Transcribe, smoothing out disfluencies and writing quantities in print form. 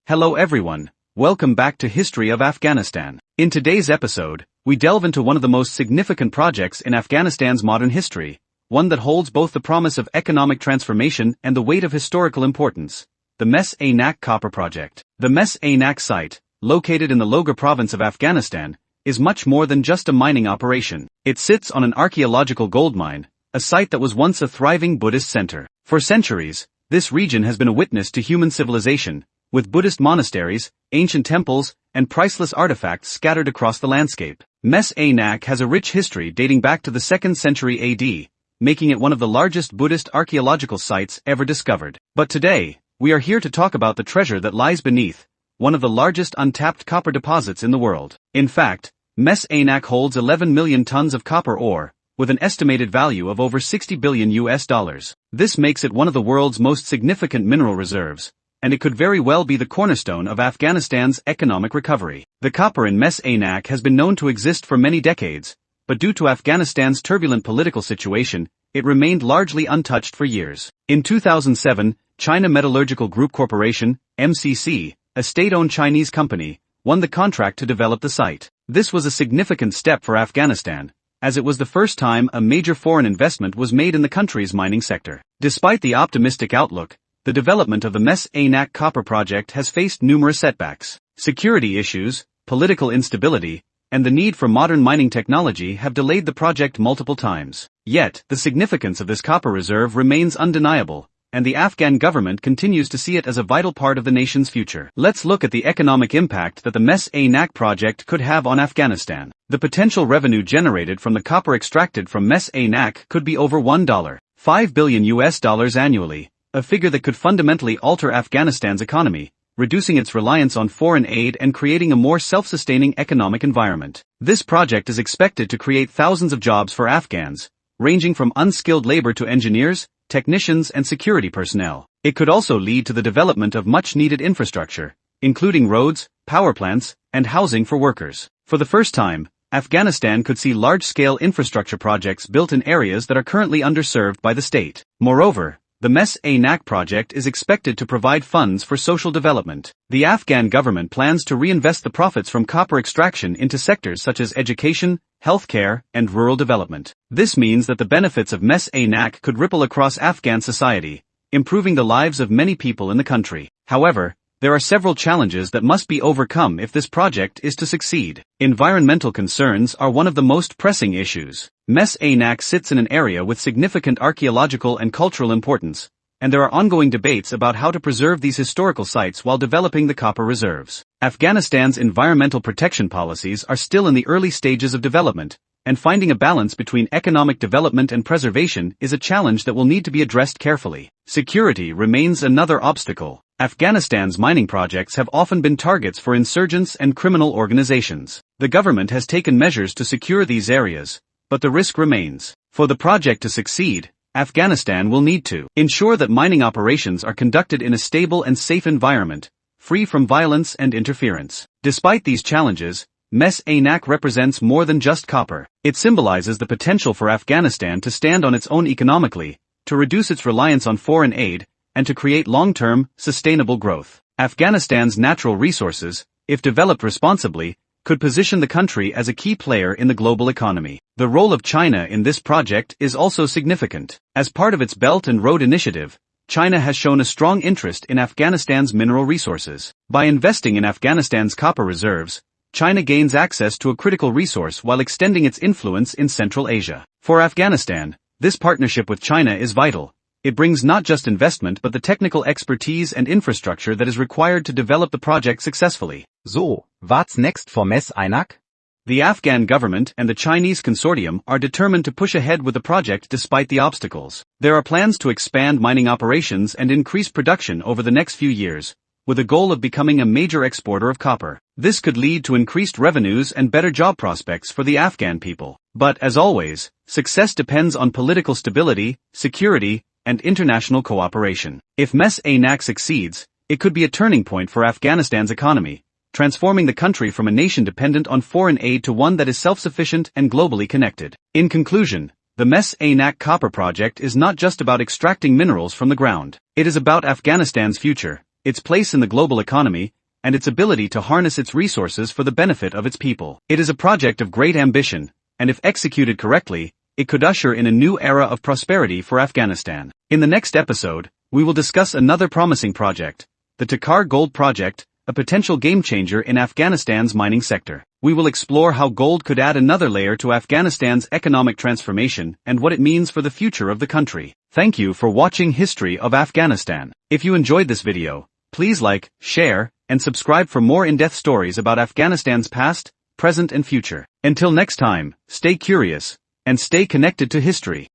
Hello everyone, welcome back to History of Afghanistan. In today's episode, we delve into one of the most significant projects in Afghanistan's modern history, one that holds both the promise of economic transformation and the weight of historical importance, the Mes Aynak Copper Project. The Mes Aynak site, located in the Logar province of Afghanistan, is much more than just a mining operation. It sits on an archaeological gold mine, a site that was once a thriving Buddhist center. For centuries, this region has been a witness to human civilization, with Buddhist monasteries, ancient temples, and priceless artifacts scattered across the landscape. Mes Aynak has a rich history dating back to the 2nd century AD, making it one of the largest Buddhist archaeological sites ever discovered. But today, we are here to talk about the treasure that lies beneath, one of the largest untapped copper deposits in the world. In fact, Mes Aynak holds 11 million tons of copper ore, with an estimated value of over $60 billion. This makes it one of the world's most significant mineral reserves, and it could very well be the cornerstone of Afghanistan's economic recovery. The copper in Mes Aynak has been known to exist for many decades, but due to Afghanistan's turbulent political situation, it remained largely untouched for years. In 2007, China Metallurgical Group Corporation, MCC, a state-owned Chinese company, won the contract to develop the site. This was a significant step for Afghanistan, as it was the first time a major foreign investment was made in the country's mining sector. Despite the optimistic outlook, the development of the Mes Aynak Copper Project has faced numerous setbacks. Security issues, political instability, and the need for modern mining technology have delayed the project multiple times. Yet, the significance of this copper reserve remains undeniable, and the Afghan government continues to see it as a vital part of the nation's future. Let's look at the economic impact that the Mes Aynak project could have on Afghanistan. The potential revenue generated from the copper extracted from Mes Aynak could be over $1.5 billion annually, a figure that could fundamentally alter Afghanistan's economy, reducing its reliance on foreign aid and creating a more self-sustaining economic environment. This project is expected to create thousands of jobs for Afghans, ranging from unskilled labor to engineers, technicians and security personnel. It could also lead to the development of much-needed infrastructure, including roads, power plants, and housing for workers. For the first time, Afghanistan could see large-scale infrastructure projects built in areas that are currently underserved by the state. Moreover, the Mes Aynak project is expected to provide funds for social development. The Afghan government plans to reinvest the profits from copper extraction into sectors such as education, healthcare, and rural development. This means that the benefits of Mes Aynak could ripple across Afghan society, improving the lives of many people in the country. However, there are several challenges that must be overcome if this project is to succeed. Environmental concerns are one of the most pressing issues. Mes Aynak sits in an area with significant archaeological and cultural importance, and there are ongoing debates about how to preserve these historical sites while developing the copper reserves. Afghanistan's environmental protection policies are still in the early stages of development, and finding a balance between economic development and preservation is a challenge that will need to be addressed carefully. Security remains another obstacle. Afghanistan's mining projects have often been targets for insurgents and criminal organizations. The government has taken measures to secure these areas, but the risk remains. For the project to succeed, Afghanistan will need to ensure that mining operations are conducted in a stable and safe environment, free from violence and interference. Despite these challenges, Mes Aynak represents more than just copper. It symbolizes the potential for Afghanistan to stand on its own economically, to reduce its reliance on foreign aid, and to create long-term, sustainable growth. Afghanistan's natural resources, if developed responsibly, could position the country as a key player in the global economy. The role of China in this project is also significant. As part of its Belt and Road Initiative, China has shown a strong interest in Afghanistan's mineral resources. By investing in Afghanistan's copper reserves, China gains access to a critical resource while extending its influence in Central Asia. For Afghanistan, this partnership with China is vital. It brings not just investment but the technical expertise and infrastructure that is required to develop the project successfully. So, what's next for Mes Aynak? The Afghan government and the Chinese consortium are determined to push ahead with the project despite the obstacles. There are plans to expand mining operations and increase production over the next few years, with a goal of becoming a major exporter of copper. This could lead to increased revenues and better job prospects for the Afghan people. But, as always, success depends on political stability, security, and international cooperation. If Mes Aynak succeeds, it could be a turning point for Afghanistan's economy, transforming the country from a nation dependent on foreign aid to one that is self-sufficient and globally connected. In conclusion, the Mes Aynak Copper Project is not just about extracting minerals from the ground. It is about Afghanistan's future, its place in the global economy, and its ability to harness its resources for the benefit of its people. It is a project of great ambition, and if executed correctly, it could usher in a new era of prosperity for Afghanistan. In the next episode, we will discuss another promising project, the Takhar Gold Project, a potential game-changer in Afghanistan's mining sector. We will explore how gold could add another layer to Afghanistan's economic transformation and what it means for the future of the country. Thank you for watching History of Afghanistan. If you enjoyed this video, please like, share, and subscribe for more in-depth stories about Afghanistan's past, present and future. Until next time, stay curious, and stay connected to history.